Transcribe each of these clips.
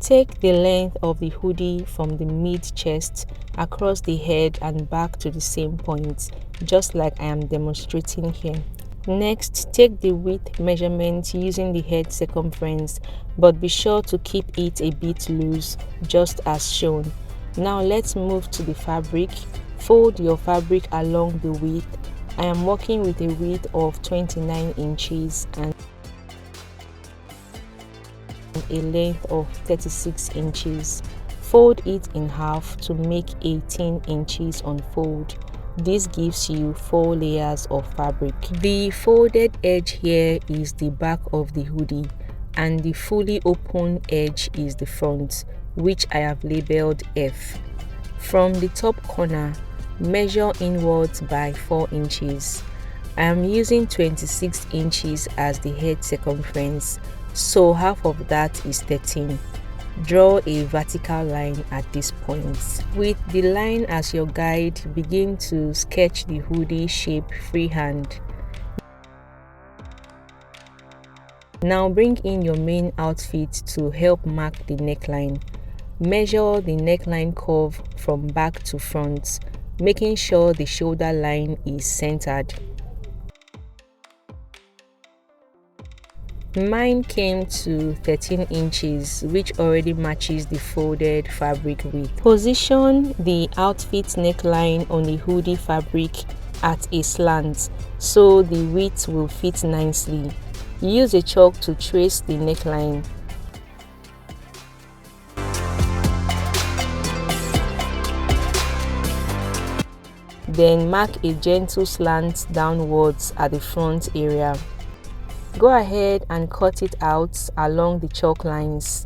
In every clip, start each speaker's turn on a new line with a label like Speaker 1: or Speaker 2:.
Speaker 1: Take the length of the hoodie from the mid-chest across the head and back to the same point, just like I am demonstrating here. Next, take the width measurement using the head circumference, but be sure to keep it a bit loose, just as shown. Now let's move to the fabric. Fold your fabric along the width. I am working with a width of 29 inches and a length of 36 inches. Fold it in half to make 18 inches on fold. This gives you 4 layers of fabric. The folded edge here is the back of the hoodie and the fully open edge is the front, which I have labeled F. From the top corner, measure inwards by 4 inches. I am using 26 inches as the head circumference, so half of that is 13. Draw a vertical line at this point. With the line as your guide, begin to sketch the hoodie shape freehand. Now bring in your main outfit to help mark the neckline. Measure the neckline curve from back to front, making sure the shoulder line is centered. Mine came to 13 inches, which already matches the folded fabric width. Position the outfit neckline on the hoodie fabric at a slant so the width will fit nicely. Use a chalk to trace the neckline. Then mark a gentle slant downwards at the front area. Go ahead and cut it out along the chalk lines.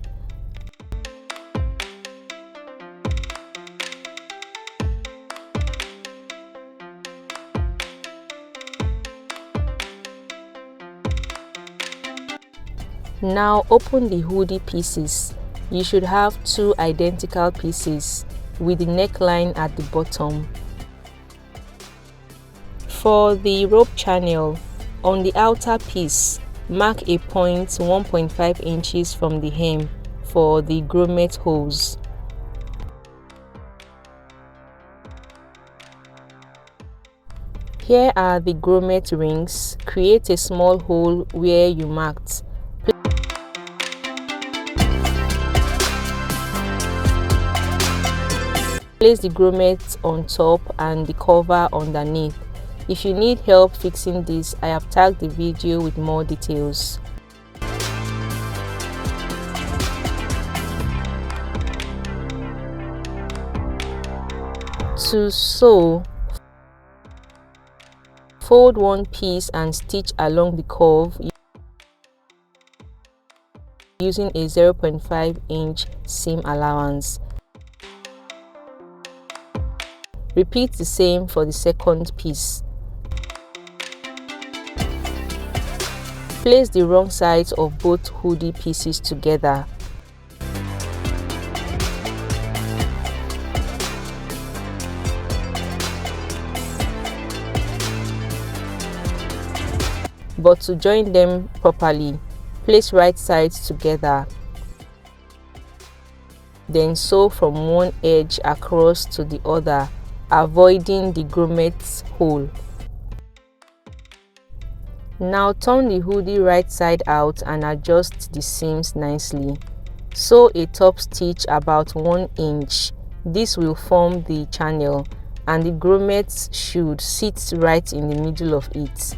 Speaker 1: Now open the hoodie pieces. You should have 2 identical pieces with the neckline at the bottom. For the rope channel, on the outer piece, mark a point 1.5 inches from the hem for the grommet holes. Here are the grommet rings. Create a small hole where you marked. Place the grommet on top and the cover underneath. If you need help fixing this, I have tagged the video with more details. To sew, fold one piece and stitch along the curve using a 0.5 inch seam allowance. Repeat the same for the second piece. Place the wrong sides of both hoodie pieces together. But to join them properly, place right sides together. Then sew from one edge across to the other, avoiding the grommet hole. Now turn the hoodie right side out and adjust the seams nicely. Sew a top stitch about 1 inch. This will form the channel and the grommets should sit right in the middle of it.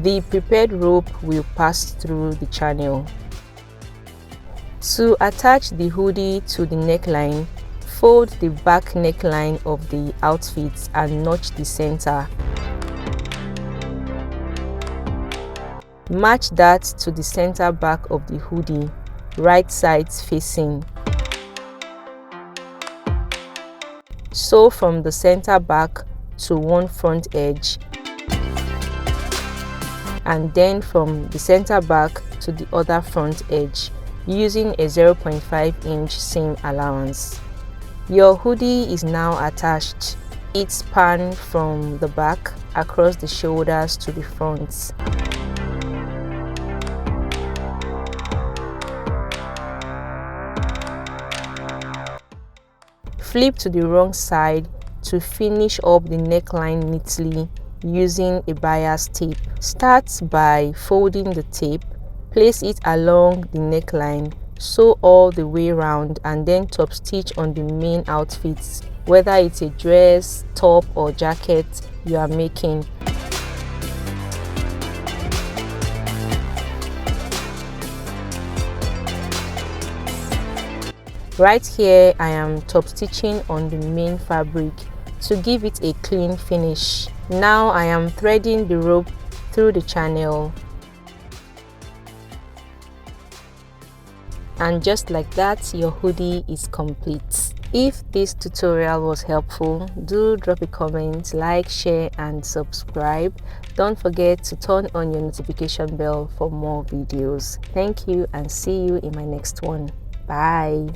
Speaker 1: The prepared rope will pass through the channel. To attach the hoodie to the neckline, fold the back neckline of the outfit and notch the center. Match that to the center back of the hoodie, right sides facing. Sew from the center back to one front edge, and then from the center back to the other front edge using a 0.5 inch seam allowance. Your hoodie is now attached. It spans from the back across the shoulders to the front. Flip to the wrong side to finish up the neckline neatly using a bias tape. Start by folding the tape, place it along the neckline, sew all the way around, and then top stitch on the main outfits, whether it's a dress, top or jacket you are making. Right here I am top stitching on the main fabric to give it a clean finish. Now I am threading the rope through the channel, and just like that, your hoodie is complete. If this tutorial was helpful, do drop a comment, like, share and subscribe. Don't forget to turn on your notification bell for more videos. Thank you and see you in my next one. Bye.